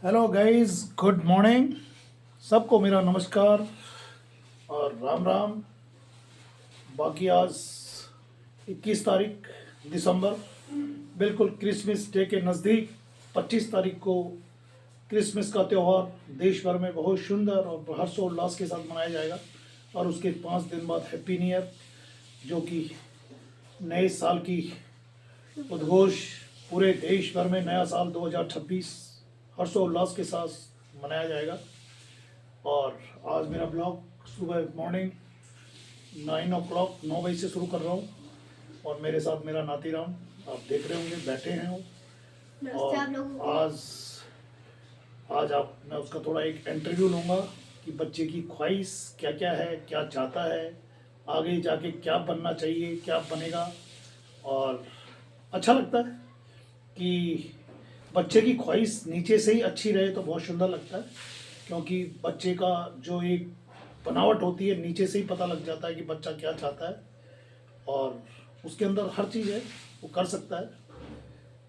Hello guys, good morning. सबको मेरा नमस्कार और राम राम। बाकी आज 21 तारीख दिसंबर, बिल्कुल क्रिसमस डे के नज़दीक 25 तारीख को क्रिसमस का त्यौहार देश भर में बहुत सुंदर और हर्षोल्लास के साथ मनाया जाएगा। और उसके 5 दिन बाद हैप्पी न्यू ईयर, जो कि नए साल की उद्घोष पूरे देश भर में नया साल 2026 हर्षोल्लास के साथ मनाया जाएगा। और आज मेरा ब्लॉग सुबह मॉर्निंग 9 बजे से शुरू कर रहा हूँ। और मेरे साथ मेरा नातीराम आप देख रहे होंगे, बैठे हैं वो। और आज मैं उसका थोड़ा एक इंटरव्यू लूँगा कि बच्चे की ख्वाहिश क्या क्या है, क्या चाहता है, आगे जाके क्या बनना चाहिए, क्या बनेगा। और अच्छा लगता है कि बच्चे की ख्वाहिश नीचे से ही अच्छी रहे तो बहुत सुंदर लगता है, क्योंकि बच्चे का जो एक बनावट होती है नीचे से ही पता लग जाता है कि बच्चा क्या चाहता है। और उसके अंदर हर चीज़ है, वो कर सकता है।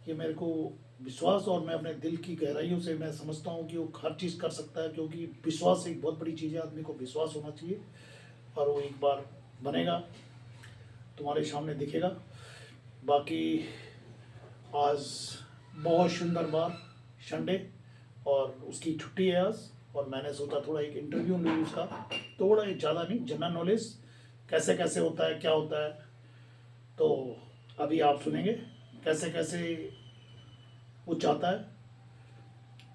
ये मेरे को विश्वास, और मैं अपने दिल की गहराइयों से मैं समझता हूँ कि वो हर चीज़ कर सकता है, क्योंकि विश्वास एक बहुत बड़ी चीज़ है। आदमी को विश्वास होना चाहिए और वो एक बार बनेगा, तुम्हारे सामने दिखेगा। बाकी आज बहुत सुंदर बार संडे और उसकी छुट्टी है आज, और मैंने सोचा थोड़ा एक इंटरव्यू लूँ उसका, थोड़ा ही ज़्यादा नहीं, जनरल नॉलेज कैसे कैसे होता है, क्या होता है। तो अभी आप सुनेंगे कैसे कैसे वो चाहता है।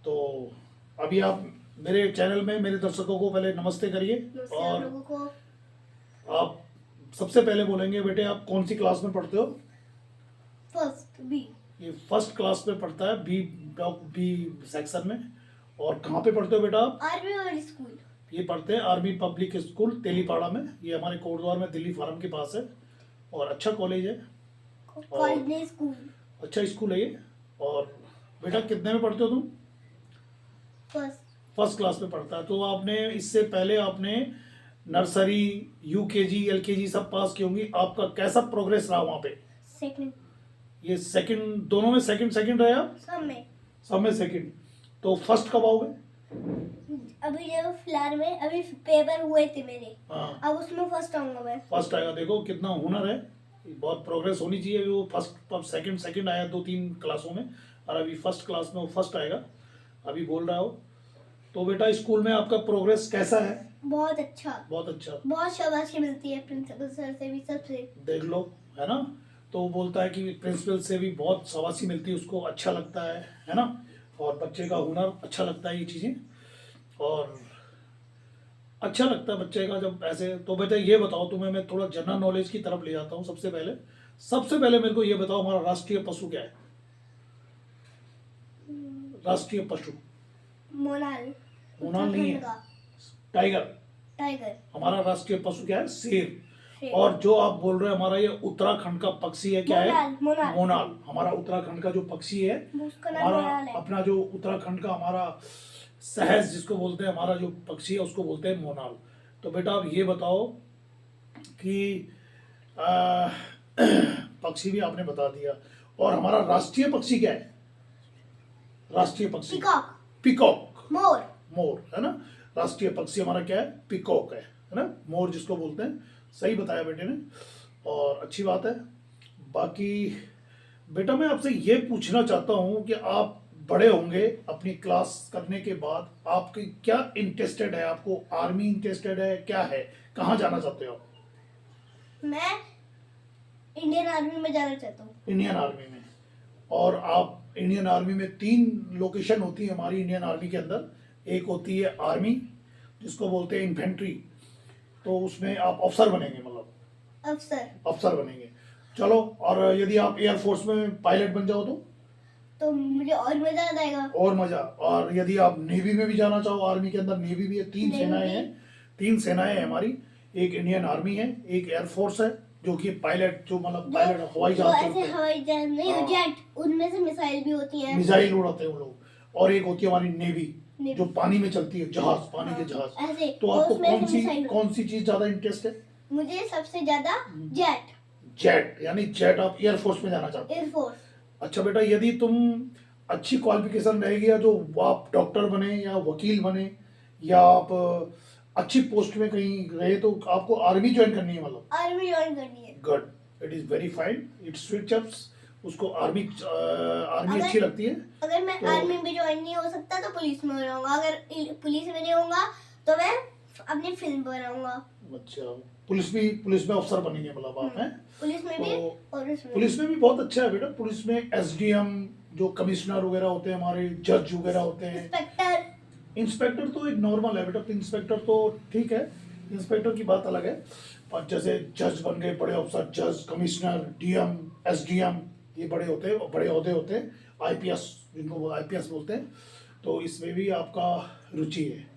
तो अभी आप मेरे चैनल में मेरे दर्शकों को पहले नमस्ते करिए। और लोगों को आप सबसे पहले बोलेंगे, बेटे आप कौन सी क्लास में पढ़ते हो? First B. ये फर्स्ट क्लास में पढ़ता है, बी ब्लॉक बी सेक्शन में। और कहाँ पे पढ़ते हो बेटा आप? आर्मी और स्कूल। ये पढ़ते हैं आर्मी पब्लिक स्कूल तेलीपाड़ा में, ये हमारे कोटद्वार में दिल्ली फार्म के पास है। और अच्छा कॉलेज है, कॉलेज स्कूल, अच्छा स्कूल है ये। और बेटा कितने में पढ़ते हो तुम? फर्स्ट क्लास में पढ़ता है। तो आपने इससे पहले आपने नर्सरी, यूकेजी, एलकेजी सब पास की होंगी। आपका कैसा प्रोग्रेस रहा वहाँ पे? सेकंड। ये सेकंड, दोनों में सेकंड रहे आप? सब में सेकंड। तो फर्स्ट कब आओगे? अभी जब फिलहाल में अभी पेपर हुए थे मेरे, हाँ, अब उसमें फर्स्ट आऊंगा मैं। फर्स्ट आएगा। देखो कितना हुनर है, बहुत प्रोग्रेस होनी चाहिए। वो फर्स्ट सेकंड आया 2-3 क्लासों में, और अभी फर्स्ट क्लास में वो फर्स्ट आएगा, अभी बोल रहा हो। तो बेटा स्कूल में आपका प्रोग्रेस कैसा है? बहुत अच्छा, बहुत अच्छा। बहुत शाबाशी मिलती है प्रिंसिपल सर से भी, सबसे। देख लो, है ना। तो वो बोलता है कि प्रिंसिपल से भी बहुत शाबाशी मिलती है, उसको अच्छा लगता है ना। और बच्चे का हुनर अच्छा लगता है ये चीज़ें, और अच्छा लगता है बच्चे का जब ऐसे। तो बेटा ये बताओ, तुम्हें मैं थोड़ा जनरल नॉलेज की तरफ ले जाता हूँ। सबसे पहले मेरे को ये बताओ, हमारा राष्ट्रीय पशु क्या है? राष्ट्रीय पशु मोनाल। मोनाल नहीं है, टाइगर। हमारा राष्ट्रीय पशु क्या है? शेर। और जो आप बोल रहे हैं हमारा ये उत्तराखंड का पक्षी है, क्या है? मोनाल। हमारा उत्तराखंड का जो पक्षी है, हमारा अपना जो उत्तराखंड का हमारा सहज जिसको बोलते हैं, हमारा जो पक्षी है उसको बोलते हैं मोनाल। तो बेटा आप ये बताओ कि पक्षी भी आपने बता दिया, और हमारा राष्ट्रीय पक्षी क्या है? राष्ट्रीय पक्षी पिकॉक, मोर है ना। राष्ट्रीय पक्षी हमारा क्या है? पिकॉक है ना, मोर जिसको बोलते हैं। सही बताया बेटे ने, और अच्छी बात है। बाकी बेटा मैं आपसे ये पूछना चाहता हूँ कि आप बड़े होंगे, अपनी क्लास करने के बाद आपकी क्या इंटरेस्टेड है? आपको आर्मी इंटरेस्टेड है, क्या है, कहाँ जाना चाहते हो? मैं इंडियन आर्मी में जाना चाहता हूँ। इंडियन आर्मी में? और आप इंडियन आर्मी में 3 लोकेशन होती है हमारी इंडियन आर्मी के अंदर। एक होती है आर्मी जिसको बोलते हैं इन्फेंट्री, तो उसमें आप अफसर बनेंगे, मतलब अफसर बनेंगे। चलो, और यदि आप एयरफोर्स में पायलट बन जाओ तो मुझे और मजा आ जाएगा, और मजा। और यदि आप नेवी में भी जाना चाहो, आर्मी के अंदर नेवी भी है, 3 सेनाएं हैं। 3 सेनाएं हैं हमारी, एक इंडियन आर्मी है, एक एयरफोर्स है जो कि पायलट, जो मतलब पायलट हवाई जहाज नहीं, जेट, उनमें से मिसाइल भी होती है, मिसाइल उड़ाते हैं वो लोग। और एक होती है हमारी नेवी जो पानी में चलती है, जहाज, पानी के जहाज। तो आपको कौन सी चीज ज्यादा इंटरेस्ट है? मुझे सबसे ज्यादा जेट, यानी जेट, आप एयरफोर्स में जाना चाहते हो? एयरफोर्स। अच्छा बेटा, यदि तुम अच्छी क्वालिफिकेशन रहेगी, या जो आप डॉक्टर बने या वकील बने या आप अच्छी पोस्ट में कहीं रहे, तो आपको आर्मी ज्वाइन करनी है, मतलब आर्मी ज्वाइन करनी है। Good, it is very fine, it's sweet chaps. उसको आर्मी आर्मी अगर- अच्छी लगती है। अगर मैं तो- आर्मी में ज्वाइन नहीं हो सकता तो पुलिस में हो जाऊंगा, अगर पुलिस में नहीं होऊंगा तो मैं अपनी फिल्म बनाऊंगा। अच्छा, पुलिस में अफसर बनेंगे मतलब आप हैं? पुलिस में भी तो और उसमें पुलिस में भी बहुत अच्छा है बेटा। पुलिस में एसडीएम, जो कमिश्नर वगैरह होते हैं, हमारे जज वगैरह होते हैं। इंस्पेक्टर तो एक नॉर्मल है बेटा, इंस्पेक्टर तो ठीक है, इंस्पेक्टर की बात अलग है। पर जैसे जज बन गए, बड़े अफसर, जज, कमिश्नर, डीएम, एसडीएम, ये बड़े होते हैं, बड़े ओहदे होते हैं। आईपीएस, जिनको आईपीएस बोलते हैं, तो इसमें भी आपका रुचि है।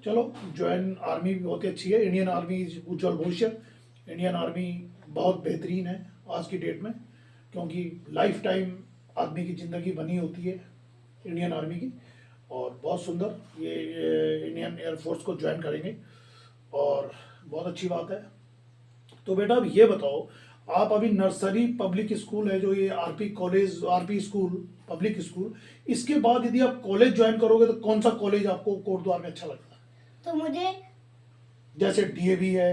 चलो, ज्वाइन आर्मी भी बहुत ही अच्छी है। इंडियन आर्मी उज्जवल भविष्य। इंडियन आर्मी बहुत बेहतरीन है आज की डेट में, क्योंकि लाइफ टाइम आदमी की ज़िंदगी बनी होती है इंडियन आर्मी की। और बहुत सुंदर ये इंडियन एयरफोर्स को ज्वाइन करेंगे, और बहुत अच्छी बात है। तो बेटा अब ये बताओ, आप अभी नर्सरी पब्लिक स्कूल है जो ये RP college, RP school public school, इसके बाद यदि आप कॉलेज ज्वाइन करोगे तो कौन सा कॉलेज आपको कोटद्वार में अच्छा लगता है? तो मुझे जैसे डीएवी है,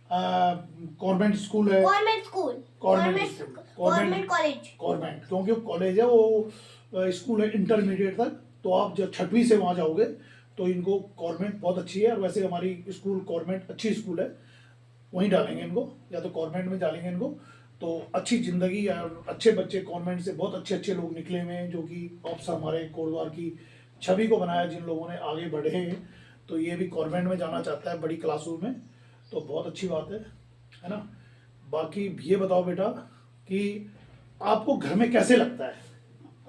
कॉन्वेंट स्कूल है, government school, government college, government, क्योंकि कॉलेज है वो स्कूल है इंटरमीडिएट तक, तो आप जब 6वीं से वहाँ जाओगे तो इनको गवर्नमेंट बहुत अच्छी है। और वैसे हमारी स्कूल गवर्नमेंट अच्छी स्कूल है, वहीं डालेंगे इनको, या तो गवर्नमेंट में डालेंगे इनको, तो अच्छी ज़िंदगी और अच्छे बच्चे, कॉन्वेंट से बहुत अच्छे अच्छे लोग निकले हुए हैं, जो कि अफसर हमारे कोटद्वार की छवि को बनाया, जिन लोगों ने आगे बढ़े हैं। तो ये भी कॉन्वेंट में जाना चाहता है, बड़ी क्लासरूम में, तो बहुत अच्छी बात है ना। बाकी ये बताओ बेटा कि आपको घर में कैसे लगता है?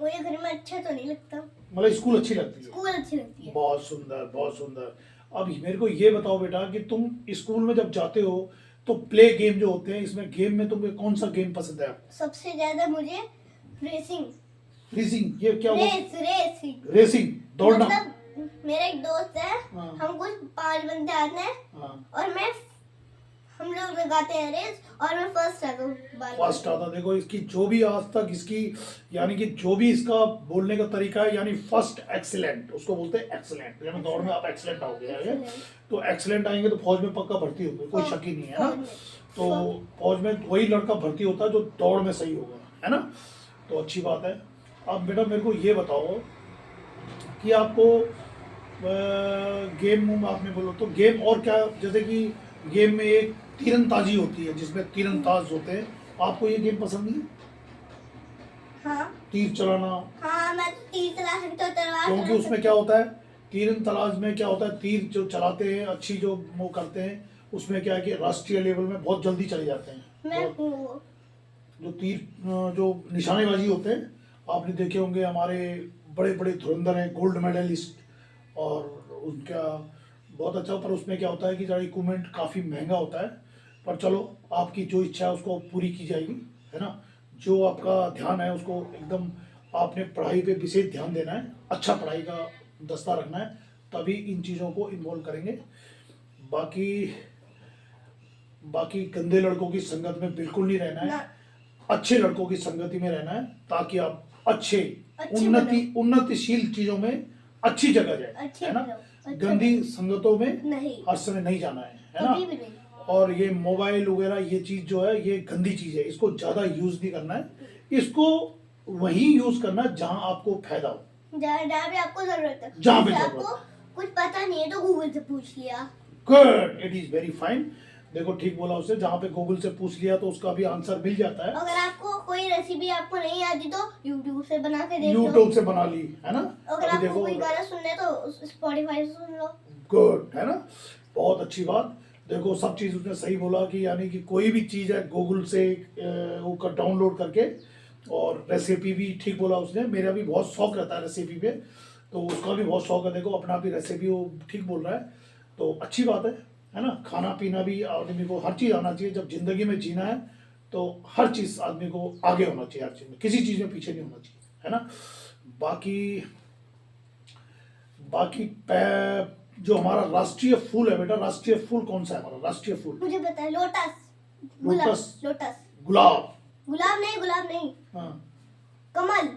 मुझे घर में अच्छा तो नहीं लगता, मतलब स्कूल अच्छी लगती है? स्कूल अच्छी लगती है। बहुत सुंदर, बहुत सुंदर। अब मेरे को ये बताओ बेटा कि तुम स्कूल में जब जाते हो तो प्ले गेम जो होते हैं, इसमें गेम में तुम्हें कौन सा गेम पसंद है आपको? सबसे ज्यादा मुझे रेसिंग। रेसिंग, ये क्या हुआ? रेसिंग, रेसिंग, दौड़ना। मतलब मेरा एक दोस्त है, हाँ। हम कुछ 5 बंदे आते हैं, हाँ, और हम लोग लगाते हैं रेस, और मैं फर्स्ट आता हूँ। फर्स्ट आता। देखो इसकी जो भी आज तक इसकी, यानी कि जो भी इसका बोलने का तरीका है, यानी फर्स्ट एक्सीलेंट, उसको बोलते हैं एक्सीलेंट, यानी दौड़ में आप एक्सीलेंट आओगे। तो एक्सीलेंट आएंगे तो फौज में पक्का भर्ती होगी, कोई शक ही नहीं है ना। तो फौज में वही लड़का भर्ती होता है जो दौड़ में सही होगा, है ना। तो अच्छी बात है। अब बेटा मेरे को ये बताओ कि आपको गेम आपने बोलो तो गेम और क्या, जैसे कि गेम में एक तीरंदाजी होती है जिसमें तीरंदाज होते हैं, आपको ये गेम पसंद नहीं है? हाँ, तीर चलाना। हाँ, मैं तीर चला सकता हूँ, तलवार क्योंकि चला उसमें क्या होता है, तीरंदाज में क्या होता है, तीर जो चलाते हैं, अच्छी जो वो करते हैं, उसमें क्या है कि राष्ट्रीय लेवल में बहुत जल्दी चले जाते हैं। मैं हूँ वो। जो तीर जो निशानेबाजी होते हैं, आपने देखे होंगे, हमारे बड़े बड़े धुरंधर हैं, गोल्ड मेडलिस्ट, और उनका बहुत अच्छा। पर उसमें क्या होता है कि ज़रा इक्विपमेंट काफ़ी महंगा होता है, पर चलो आपकी जो इच्छा है उसको पूरी की जाएगी, है ना। जो आपका ध्यान है उसको एकदम आपने पढ़ाई पे विशेष ध्यान देना है, अच्छा पढ़ाई का दस्ता रखना है, तभी इन चीज़ों को इन्वॉल्व करेंगे। बाकी गंदे लड़कों की संगत में बिल्कुल नहीं रहना है, अच्छे लड़कों की संगति में रहना है, ताकि आप अच्छे उन्नतिशील चीज़ों में अच्छी जगह जाए, है ना। गंदी संगतों में नहीं, हर समय नहीं जाना है ना। कभी भी नहीं। और ये मोबाइल वगैरह ये चीज़ जो है, ये गंदी चीज़ है, इसको ज़्यादा यूज़ नहीं करना है, इसको वही यूज़ करना है जहाँ आपको फायदा हो, जहाँ पे आपको जरूरत है। जहाँ पे जैसे जरूरत आपको कुछ पता नहीं है तो गूगल से पूछ लिया। Good, it is very fine. देखो ठीक बोला उससे, जहाँ पे गूगल से पूछ लिया तो उसका भी आंसर मिल जाता है। अगर आपको कोई रेसिपी आपको नहीं आती तो यूट्यूब से बना के देख लो। यूट्यूब से बना ली, है ना। अगर आपको कोई गाना सुनना है तो स्पॉटिफाई से सुन लो। गुड, है ना, बहुत अच्छी बात। देखो सब चीज़ उसने सही बोला कि यानी कि कोई भी चीज़ है गूगल से वो कर डाउनलोड करके, और रेसिपी भी ठीक बोला उसने। मेरा भी बहुत शौक रहता है रेसिपी पे, तो उसका भी बहुत शौक है। देखो अपना भी रेसिपी वो ठीक बोल रहा है, तो अच्छी बात है ना। खाना पीना भी आदमी को हर चीज़ आना चाहिए, जब जिंदगी में जीना है तो हर चीज़ आदमी को आगे होना चाहिए, हर चीज़ में, किसी चीज़ में पीछे नहीं होना चाहिए, है ना। बाकी जो हमारा राष्ट्रीय फूल है बेटा, राष्ट्रीय फूल कौन सा है हमारा राष्ट्रीय फूल? मुझे पता है, लोटस। लोटस, लोटस, गुलाब गुलाब नहीं, हाँ, कमल।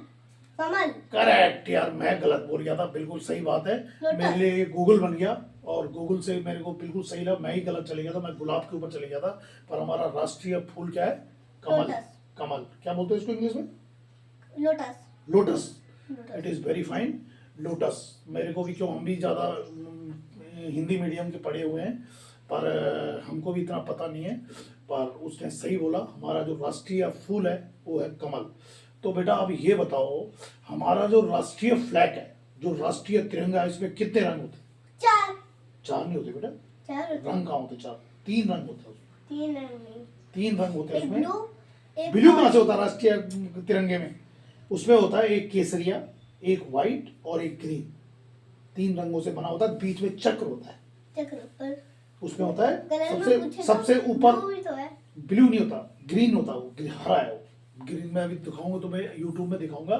कमल। करेक्ट यार, मैं गलत बोल गया था, बिल्कुल सही बात है। लोटस। मेरे लिए गूगल बन गया और गूगल से मेरे को बिल्कुल सही लगा, मैं ही गलत चले गया था, मैं गुलाब के ऊपर चले गया था। पर हमारा राष्ट्रीय फूल क्या है? कमल। लोटस। कमल क्या बोलते हैं इसको इंग्लिश में? Lotus. Lotus. Lotus. It is very fine. Lotus. मेरे को भी, क्यों, हम भी ज़्यादा हिंदी मीडियम के पढ़े हुए हैं, पर हमको भी इतना पता नहीं है। पर उसने सही बोला, हमारा जो राष्ट्रीय फूल है वो है कमल। तो बेटा अब ये बताओ, हमारा जो राष्ट्रीय फ्लैग है, जो राष्ट्रीय तिरंगा है, इसमें कितने रंग होते हैं? 4। 4 नहीं होते बेटा। 4 रंग कहाँ होते? 4, 3 रंग होते हैं उसमें। 3 रंग नहीं। 3 रंग होते हैं एक उसमें। ब्लू, एक ब्लू कहाँ से होता है राष्ट्रीय तिरंगे में? उसमें होता है एक केसरिया, एक व्हाइट और एक ग्रीन। 3 रंगों से बना होता है, बीच में चक्र होता है। चक्र पर उसमें होता है कलर में सबसे पूछे तो सबसे ऊपर। ब्लू ही तो है। ब्लू नहीं होता, ग्रीन होता है, वो हरा है वो। ग्रीन में अभी दिखाऊंगा तो, मैं यूट्यूब में दिखाऊंगा।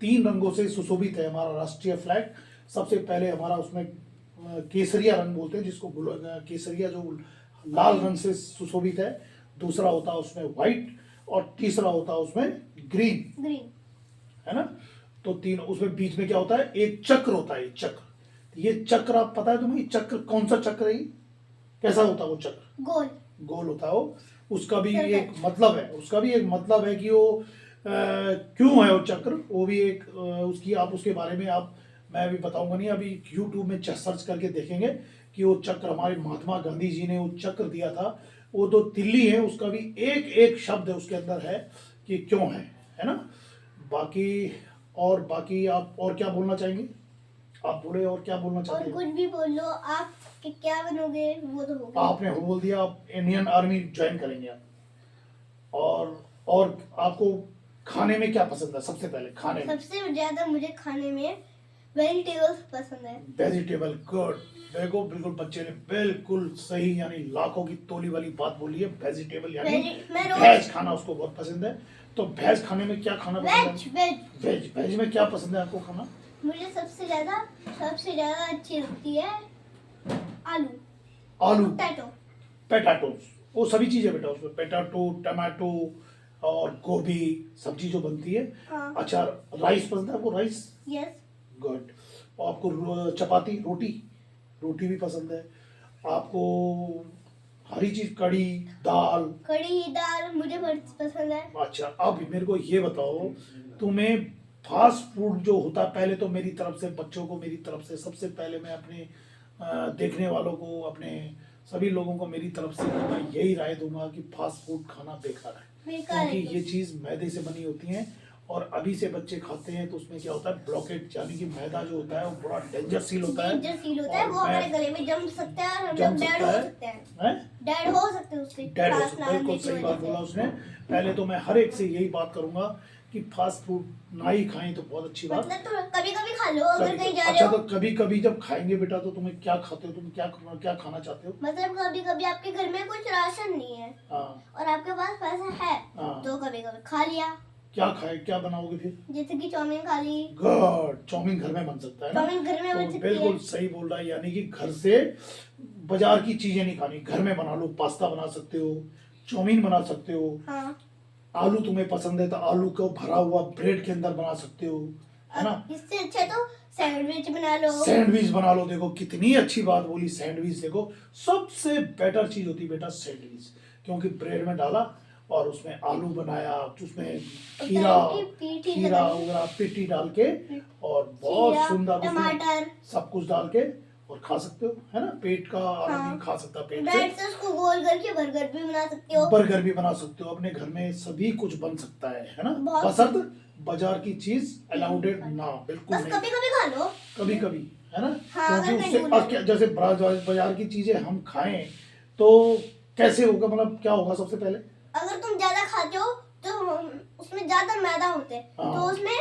3 रंगों से सुशोभित है हमारा राष्ट्रीय फ्लैग। सबसे पहले हमारा उसमें केसरिया रंग बोलते हैं जिसको, केसरिया जो लाल रंग से सुशोभित है। दूसरा होता है उसमें व्हाइट और तीसरा होता है उसमें ग्रीन, ग्रीन। है ना। तो 3, उसमें बीच में क्या होता है? एक चक्र होता है, एक चक्र। ये चक्र, आप पता है तुम्हें ये चक्र कौन सा चक्र है? कैसा होता है वो चक्र? गोल। गोल होता है वो। उसका भी सर्कल। एक मतलब है, उसका भी एक मतलब है कि वो क्यों है वो चक्र, वो भी एक उसकी, आप उसके बारे में आप, मैं भी बताऊंगा नहीं, अभी यूट्यूब में सर्च करके देखेंगे कि वो चक्र हमारे महात्मा गांधी जी ने वो चक्र दिया था। वो तो तिल्ली है, उसका भी एक एक शब्द है उसके अंदर है कि क्यों है ना। बाकी बाकी आप और क्या बोलना चाहेंगे? आप बोले और क्या बोलना और चाहते हैं? कुछ भी बोल लो आप, कि क्या बनोगे वो तो होगा। आपने बोल दिया, आप इंडियन आर्मी ज्वाइन करेंगे आप। और आपको खाने में क्या पसंद है? सबसे पहले खाने में। सबसे ज्यादा मुझे खाने में वेजिटेबल्स पसंद है। Vegetable, good. देखो बिल्कुल बच्चे ने बिल्कुल सही, यानी लाखों की तोली वाली बात बोली है। वेजिटेबल यानी मैं रोज वेज खाना उसको बहुत पसंद है। तो वेज खाने में क्या खाना पसंद है? वेज। वेज वेज में क्या पसंद है आपको खाना? मुझे सबसे ज्यादा अच्छी लगती है आलू। आलू, पोटैटो। पेटाटोस, वो सभी चीजें बेटा उसमें, पेटाटो, टमाटो और गोभी, सब्जी जो बनती है। हाँ। अच्छा, राइस पसंद है आपको? Rice, yes. गुड। और आपको चपाती, रोटी, रोटी भी पसंद है आपको? हरी चीज, कड़ी, दाल। कड़ी दाल मुझे बहुत पसंद है। अच्छा, अब मेरे को ये बताओ, तुम्हें फास्ट फूड जो होता है, पहले तो मेरी तरफ से, बच्चों को मेरी तरफ से, सबसे पहले मैं अपने देखने वालों को, अपने सभी लोगों को मेरी तरफ से मैं यही राय दूंगा कि फास्ट फूड खाना बेकार है। बेकार है क्योंकि तो। ये चीज़ मैदे से बनी होती है और अभी से बच्चे खाते हैं तो उसमें क्या होता है? ब्लॉकेट, यानी कि मैदा जो होता है वो बड़ा डेंजर सील होता है। डेंजर फील होता है, और वो हमारे मैं- गले में जम सकता है और हम जम लोग डेड सकता हो है। सकते हैं। हैं? डेड हो सकते हैं उससे डेड हो सांस सकता ना है, लेने बिल्कुल की सही वजह बात से। बोला उसने। पहले तो मैं हर एक से यही बात करूंगा कि फास्ट फूड ना ही खाएं तो बहुत अच्छी बात। मतलब तो कभी कभी खा लो अगर कहीं जा रहे अच्छा, हो। तो कभी कभी जब खाएंगे बेटा तो तुम्हें क्या खाते हो? तुम क्या खाना चाहते हो? मतलब कभी कभी आपके घर में कुछ राशन नहीं है हाँ और आपके पास पैसा है, हाँ। तो कभी कभी खा लिया। क्या खाए, क्या बनाओगे फिर? जैसे कि चाउमीन खा ली। गुड, चाउमीन घर में बन सकता है ना। चाउमीन घर में बन तो सकती बिल्कुल है। सही बोल रहा है, यानी कि घर से बाजार की चीजें नहीं खानी, घर में बना लो। पास्ता बना सकते हो, चाउमीन बना सकते हो। हाँ। आलू तुम्हें पसंद है तो आलू को भरा हुआ ब्रेड के अंदर बना सकते हो, है ना। इससे अच्छा तो सैंडविच बना लो। सैंडविच बना लो। देखो कितनी अच्छी बात बोली, सैंडविच। देखो सबसे बेटर चीज होती है बेटा सैंडविच, क्योंकि ब्रेड में डाला और उसमें आलू बनाया, उसमें खीरा वगैरह पिट्टी डाल के और बहुत सुंदर उसमें टमाटर सब कुछ डाल के और खा सकते हो, है ना। पेट का आदमी हाँ। खा सकता है, पेट ब्रेड से। से उसको गोल करके बर्गर भी बना सकते हो। बर्गर भी बना सकते हो अपने घर में, सभी कुछ बन सकता है ना। बहुत बशर्ते बाजार की चीज अलाउडेड ना, बिल्कुल बस नहीं। कभी कभी खा लो। कभी कभी, है ना। हाँ, क्योंकि अगर उससे कहीं भूल क्या, जैसे बाजार की चीजें हम खाएं तो कैसे होगा, मतलब क्या होगा? सबसे पहले अगर तुम ज्यादा खाते हो तो उसमें ज्यादा मैदा होते हैं, हाँ। तो उसमें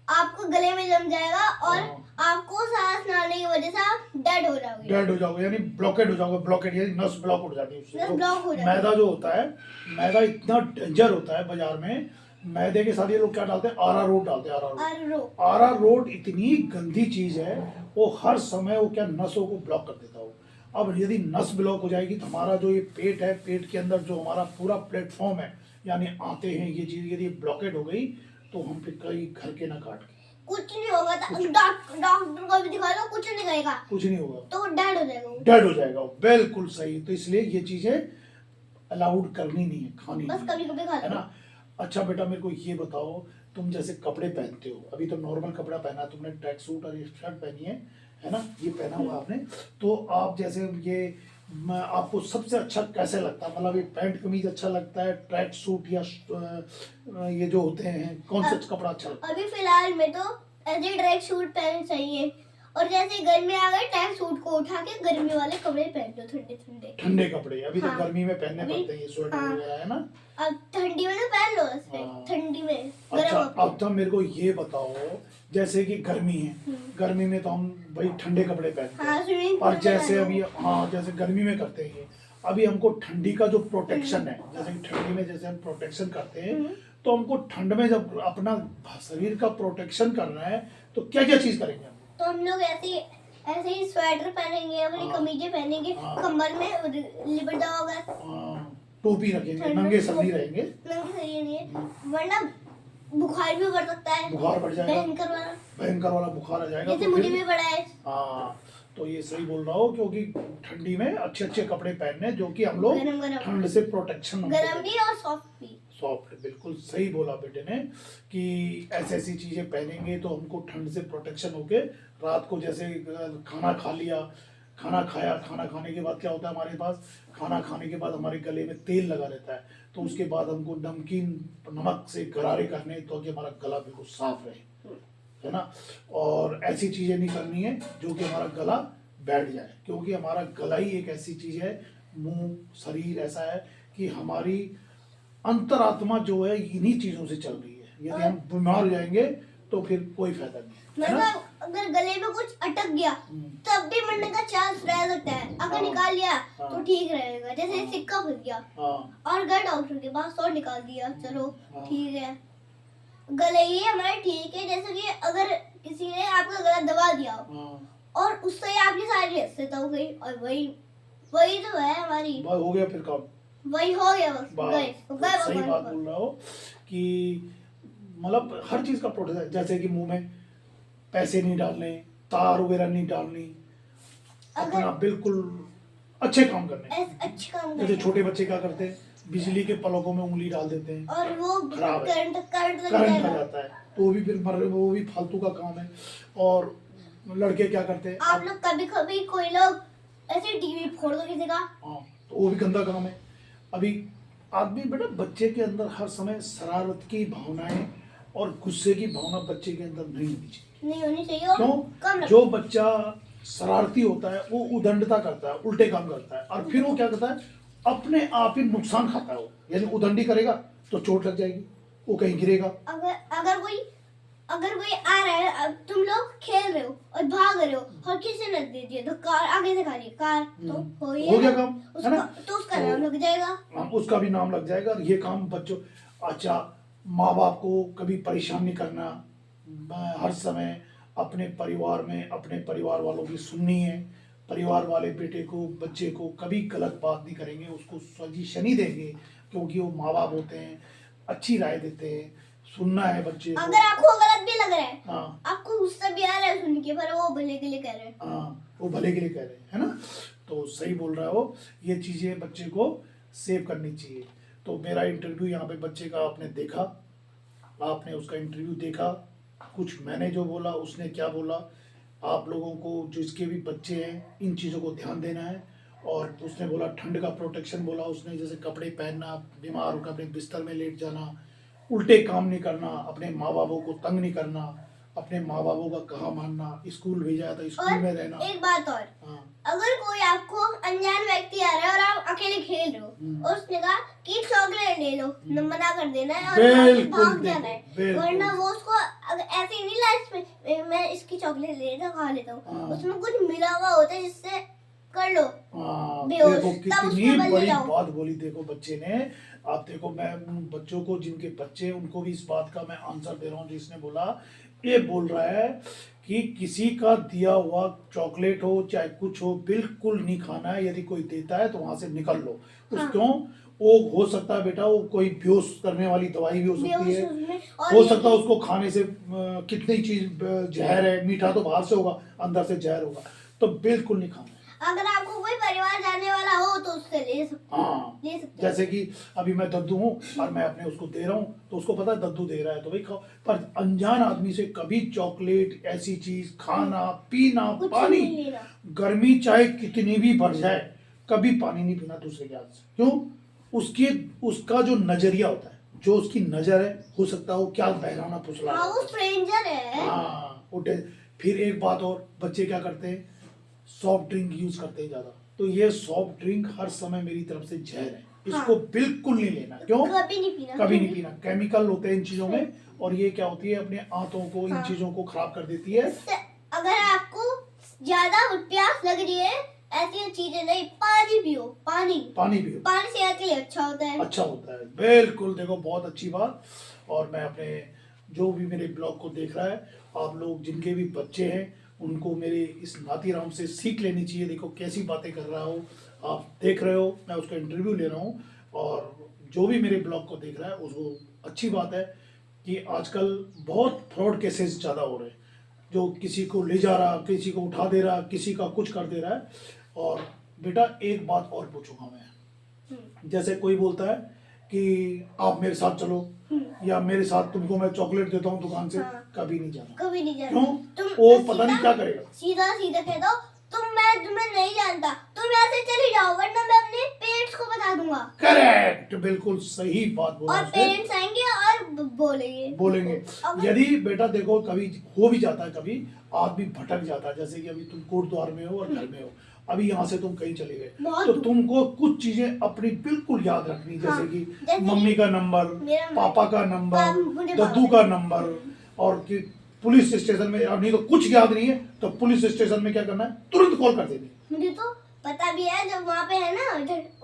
आपको गले में जम जाएगा और हाँ। आपको सांस ना लेने की वजह से आप डेड हो जाओगे। डेड हो जाओगे, यानी ब्लॉकेड हो जाओगे। ब्लॉकेड यानी नस ब्लॉक हो जाती है उससे। नस तो ब्लॉक हो जाती है। मैदा जो होता है, मैदा इतना डेंजर होता है बाजार में। मैदे के साथ ये लोग क्या डालते हैं? अरारोट डालते हैं। अरारोट। अरारोट इतनी गंदी चीज है, वो हर समय वो क्या नसों को ब्लॉक कर देता है। अब यदि नस ब्लॉक हो जाएगी तो हमारा जो ये पेट है, पेट के अंदर जो हमारा पूरा प्लेटफॉर्म है, यानी आते हैं ये चीज, यदि ब्लॉकेड हो गई तो हम फिर कहीं घर के ना काट के, कुछ नहीं होगा, डॉक्टर को भी दिखा दो, कुछ नहीं करेगा, कुछ नहीं होगा, तो डेड हो जाएगा वो। डेड हो जाएगा। बिल्कुल सही। तो इसलिए ये चीजें अलाउड करनी नहीं है, खानी बस नहीं कभी कभी खा है लो। ना। अच्छा बेटा मेरे को ये बताओ, तुम जैसे कपड़े पहनते हो, अभी तो नॉर्मल कपड़ा पहना, तुमने ट्रैक सूट और ये शर्ट पहनी है ना, ये पहना हुआ आपने, तो आप जैसे ये आपको सबसे अच्छा कैसे लगता है, मतलब ये पैंट कमीज अच्छा लगता है, ट्रैक सूट या ये जो होते हैं, कौन सा कपड़ा अच्छा लगता है? अभी फिलहाल में तो ऐसे ट्रैक सूट पहनना चाहिए, और जैसे गर्मी आ गई ट्रैक सूट को उठा के गर्मी वाले कपड़े पहन लो, ठंडे ठंडे। ठंडे कपड़े अभी हाँ, तो गर्मी में पहनने अभी पड़ते हैं ये स्वेटर हाँ, वगैरह, है ना। अब ठंडी में तो पहन लो ऐसे, हाँ। ठंडी में अच्छा गर्म अब तो मेरे को ये बताओ, जैसे कि गर्मी है, गर्मी में तो हम भाई ठंडे कपड़े पहनते हाँ, हैं, स्विमिंग और पूल में जैसे पहनो। अभी हाँ जैसे गर्मी में करते हैं, अभी हमको ठंडी का जो प्रोटेक्शन है, जैसे कि ठंडी में जैसे हम प्रोटेक्शन करते हैं, तो हमको ठंड में जब अपना शरीर का प्रोटेक्शन करना है तो क्या क्या चीज करेंगे हम? तो हम लोग ऐसे ही स्वेटर पहनेंगे, अपनी हाँ। कमीजें पहनेंगे, हाँ। कमर में लिबड़ा होगा, टोपी रखेंगे, ठंड नंगे में सभी रहेंगे, नंगे सही नहीं है, वरना बुखार भी बढ़ सकता है, बुखार बढ़ जाएगा, भयंकर वाला बुखार आ जाएगा। जैसे तो मुझे फिर भी पड़ा है। हाँ, तो ये सही बोल रहा हो, क्योंकि ठंडी में अच्छे अच्छे कपड़े पहनने जो कि हम लोग गरम ठंड से प्रोटेक्शन, गरम भी और सॉफ्ट भी। सॉफ्ट, बिल्कुल सही बोला बेटे ने, कि ऐसी ऐसी चीजें पहनेंगे तो हमको ठंड से प्रोटेक्शन होके, रात को जैसे खाना खा लिया, खाना खाया, खाना खाने के बाद क्या होता है हमारे पास, खाना खाने के बाद हमारे गले में तेल लगा रहता है, तो उसके बाद हमको नमकीन नमक से गरारे करने, तो कि हमारा गला बिल्कुल साफ रहे, है ना। और ऐसी चीजें नहीं करनी है जो कि हमारा गला बैठ जाए, क्योंकि हमारा गला ही एक ऐसी चीज है, मुंह शरीर ऐसा है कि हमारी अंतरात्मा जो है इन्हीं चीजों से चल रही है। यदि हम बीमार हो जाएंगे तो फिर कोई फायदा नहीं, है ना। मतलब अगर गले में कुछ अटक गया तब भी मरने का चांस रह सकता है, अगर हाँ। निकाल लिया हाँ। तो ठीक रहेगा, जैसे सिक्का फंस गया हाँ और गए डॉक्टर के पास और निकाल दिया, चलो हाँ। ठीक है, गले ही हमारा ठीक है। जैसे कि अगर किसी ने आपका गला दबा दिया हाँ, और उससे ही आपकी सारी हैसियत हो गई, और वही तो है हमारी, बस हो गया फिर काम, वही हो गया, बस बात गए सही भगवान बात के बोल रहा हो, कि मतलब हर चीज का प्रोटेक्शन, जैसे कि मुंह में पैसे नहीं डालने, तार वगैरह नहीं डालनी, अपना बिल्कुल अच्छे काम करने। अच्छे काम जैसे करने। छोटे बच्चे क्या करते हैं, बिजली के पलकों में उंगली डाल देते हैं, और वो खराब है, करंट लग करंट आ जाएगा। जाता है, तो वो भी फिर वो भी फालतू का काम है। और लड़के क्या करते हैं, आप लोग कभी कभी कोई लोग ऐसे टीवी फोड़ दो किसी का, हाँ, तो वो भी गंदा काम है। अभी आदमी बेटा, बच्चे के अंदर हर समय शरारत की भावनाएं और गुस्से की भावना बच्चे के अंदर नहीं होनी चाहिए। नहीं होनी चाहिए, और क्यों? कम जो बच्चा शरारती होता है वो उदंडता करता है, उल्टे काम करता है, और फिर वो क्या करता है, अपने आप ही नुकसान खाता है वो, यानी उदंडी करेगा तो चोट लग जाएगी, वो कहीं गिरेगा। अगर कोई आ रहा है, अब तुम लोग खेल रहे हो और भाग रहे हो और किसी ने दे दिया तो कार आगे से खा रही कार, तो हो गया काम, है ना। तो उसका नाम लग जाएगा, उसका भी नाम लग जाएगा। और ये काम बच्चों, अच्छा, माँ बाप को कभी परेशान नहीं करना, हर समय अपने परिवार में अपने परिवार वालों की सुननी है, परिवार वाले बेटे को बच्चे को कभी गलत बात नहीं करेंगे, उसको सजेशन ही देंगे, क्योंकि वो माँ बाप होते हैं, अच्छी राय देते हैं, सुनना है बच्चे को। अगर आपको गलत भी लग रहा है, हाँ, आपको गुस्सा भी आ रहा है सुन के, पर वो भले के लिए कह रहे हैं, हाँ, वो भले के लिए कह रहे हैं, है ना। तो सही बोल रहा हो, ये चीजें बच्चे को सेव करनी चाहिए। तो मेरा इंटरव्यू यहाँ पे बच्चे का आपने देखा, आपने उसका इंटरव्यू देखा, कुछ मैंने जो बोला उसने क्या बोला, आप लोगों को जिसके भी बच्चे हैं इन चीज़ों को ध्यान देना है। और उसने बोला ठंड का प्रोटेक्शन बोला उसने, जैसे कपड़े पहनना, बीमार होकर अपने बिस्तर में लेट जाना, उल्टे काम नहीं करना, अपने माँ बापों को तंग नहीं करना, अपने माँ बापों का कहा मानना, स्कूल भेजा है तो स्कूल में रहना। एक बात और, हाँ, अगर कोई आपको अनजान व्यक्ति आ रहा है और आप अकेले खेल रहे हो और उसने कहा कि चॉकलेट ले लो, मना कर देना है और बिल्कुल, भाग जाना है, बिल्कुल। वरना वो उसको ऐसे ही नहीं लास्ट में मैं इसकी चॉकलेट ले लेता खा लेता हूँ, हाँ। उसमें कुछ मिला हुआ होता है जिससे कर लो हाँ, बेहोश, देखो तब कितनी उसमें बदल बड़ी जाओ। बात बोली देखो बच्चे ने। आप देखो, मैं उन बच्चों को जिनके बच्चे, उनको भी इस बात का मैं आंसर दे रहा हूँ, जिसने बोला, ये बोल रहा है कि किसी का दिया हुआ चॉकलेट हो चाहे कुछ हो बिल्कुल नहीं खाना है। यदि कोई देता है तो वहां से निकल लो। हाँ। क्यों? वो हो सकता है बेटा, वो कोई बेहोश करने वाली दवाई भी हो सकती है। और हो ये सकता है उसको खाने से कितनी चीज जहर है। मीठा तो बाहर से होगा, अंदर से जहर होगा, तो बिल्कुल नहीं खाना है। अगर आपको कोई परिवार जाने वाला हो तो उससे ले सकते हैं। हाँ, ले सकते हैं। जैसे कि अभी मैं दद्दू हूँ और मैं अपने उसको दे रहा हूँ, तो उसको पता है दद्दू दे रहा है तो भाई खाओ। पर अनजान आदमी से कभी चॉकलेट ऐसी चीज खाना पीना, कुछ पानी, नहीं लेना। गर्मी चाहे कितनी भी बढ़ जाए, कभी पानी नहीं पीना दूसरे के हाथ से। क्यों? उसका जो नजरिया होता है, जो उसकी नजर है, हो सकता है वो क्या बहलाना फुसला हाँ, वो स्ट्रेंजर है। हाँ उठे। फिर एक बात और, बच्चे क्या करते हैं, सॉफ्ट ड्रिंक यूज करते हैं ज्यादा। तो ये सॉफ्ट ड्रिंक हर समय मेरी तरफ से जहर है, इसको हाँ। बिल्कुल नहीं लेना। क्यों? कभी नहीं पीना। कभी नहीं पीना। केमिकल होते हैं इन चीजों में, और ये क्या होती है, अपने आंतों को, इन हाँ। चीजों को खराब कर देती है। अगर आपको ज्यादा प्यास लग रही है, ऐसी चीजें नहीं, पानी पियो। पानी पियो। पानी सेहत के लिए अच्छा होता है। अच्छा होता है, बिल्कुल। देखो बहुत अच्छी बात। और मैं अपने जो भी मेरे ब्लॉग को देख रहा है, आप लोग जिनके भी बच्चे हैं, उनको मेरे इस नातीराम से सीख लेनी चाहिए। देखो कैसी बातें कर रहा हूँ, आप देख रहे हो, मैं उसका इंटरव्यू ले रहा हूँ। और जो भी मेरे ब्लॉग को देख रहा है उसको अच्छी बात है कि आजकल बहुत फ्रॉड केसेस ज़्यादा हो रहे हैं, जो किसी को ले जा रहा, किसी को उठा दे रहा, किसी का कुछ कर दे रहा है। और बेटा एक बात और पूछूंगा मैं, जैसे कोई बोलता है कि आप मेरे साथ चलो, या मेरे साथ तुमको मैं चॉकलेट देता हूँ दुकान से, हाँ। कभी नहीं जाना। कभी नहीं जाना। क्यों? वो पता नहीं क्या करेगा। सीधा सीधा कह दो, मैं तुम्हें नहीं जानता, तुम यहाँ से चले जाओ, वरना मैं अपने पेरेंट्स को बता दूंगा। करेक्ट, बिल्कुल सही बात बोला। और पेरेंट्स आएंगे और बोलेंगे। यदि बेटा देखो, कभी हो भी जाता है, कभी आदमी भटक जाता है, जैसे कि अभी तुम कोट द्वार में हो और घर में हो, अभी यहाँ से तुम कहीं चले गए, तो तुमको कुछ चीजें अपनी बिल्कुल याद रखनी, जैसे कि मम्मी का नंबर, पापा का नंबर, दद्दू का नंबर, और कि पुलिस स्टेशन में, और नहीं तो कुछ याद नहीं है तो पुलिस स्टेशन में क्या करना है, तुरंत कॉल कर देनी। मुझे तो पता भी है, जब वहाँ पे है ना,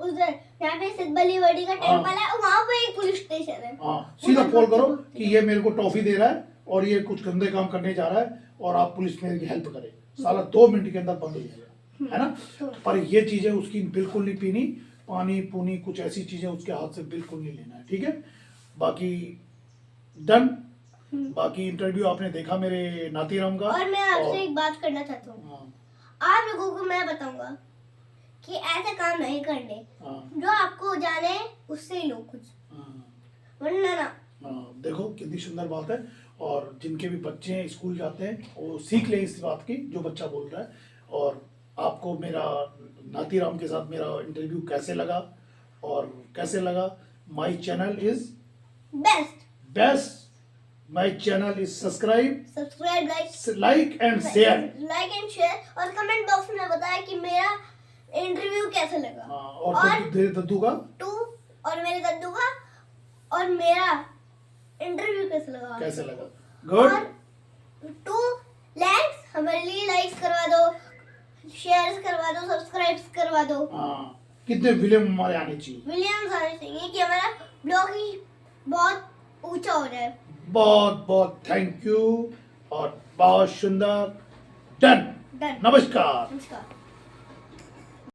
उधर यहाँ पे सिद्धबली वड़ी का टेम्पल है, वहाँ पे एक पुलिस स्टेशन है। हाँ, सीधा कॉल करो कि ये मेरे को टॉफी दे रहा है और ये कुछ गंदे काम करने जा रहा है, और आप पुलिस में हेल्प करें। साला 2 मिनट के अंदर बंद हो जाएगा, है ना। पर ये चीजें उसकी बिल्कुल नहीं पीनी, पानी पूनी कुछ ऐसी चीजें उसके हाथ से बिल्कुल नहीं लेना है, ठीक है। बाकी डन। बाकी इंटरव्यू आपने देखा मेरे नातीराम का। और मैं आपसे एक बात करना चाहता हूँ, आप लोगों को मैं बताऊंगा कि ऐसे काम नहीं करने, जो आपको जाने उससे ही लो कुछ, वरना ना। देखो कितनी सुंदर बात है। और जिनके भी बच्चे हैं स्कूल जाते हैं, वो सीख ले इस बात की जो बच्चा बोल रहा है। और आपको मेरा नातीराम के साथ मेरा इंटरव्यू कैसे लगा, और कैसे लगा, my channel is best, my channel is subscribe, like and share, और कमेंट बॉक्स में बताया कि मेरा इंटरव्यू कैसा लगा। और दद्दू का और मेरे दद्दू का और मेरा इंटरव्यू कैसा लगा। गुड। और 2 लाइक्स हमारे लिए, लाइक्स करवा दो, शेयर्स करवा दो, सब्सक्राइब्स करवा दो। कितने विलियम हमारे आने चाहिए, विलियम्स आने चाहिए कि हमारा ब्लॉग ही बहुत ऊंचा हो जाए। बहुत बहुत थैंक यू, और बहुत सुंदर। डन। नमस्कार।